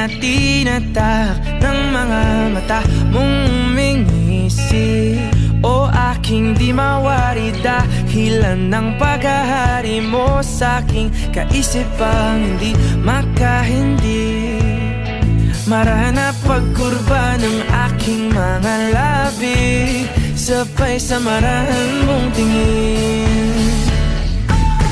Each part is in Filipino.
mga tinatak ng mga mata mong umingisi. O aking di mawari dahilan ng paghahari mo sa'king kaisipang hindi makahindi. Marana pagkurba ng aking mga labi, sabay sa marahan mong tingin.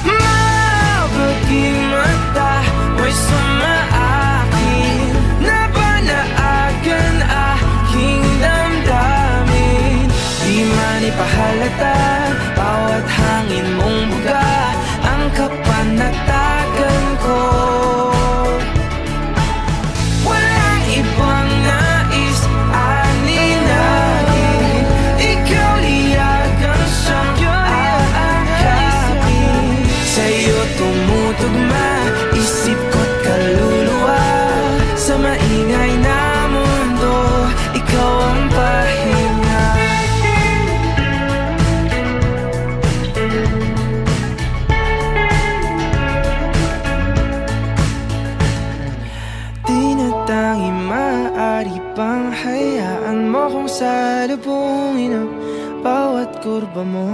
Mabuting mata mo'y sumaakin, nabanaagan aking damdamin. Di man ipahalata, bawat hangin mong buga ang kapanatagan ko. Walang ibang nais, aninagin, ikaw liyagang siyang aakapin. Sa'yo tumutugma isip ko't kaluluwa, sa maingay na mundo ikaw ang pahinga. Di na tangi maaari pang hayaan mo kung salubungin ang bawat kurba mo.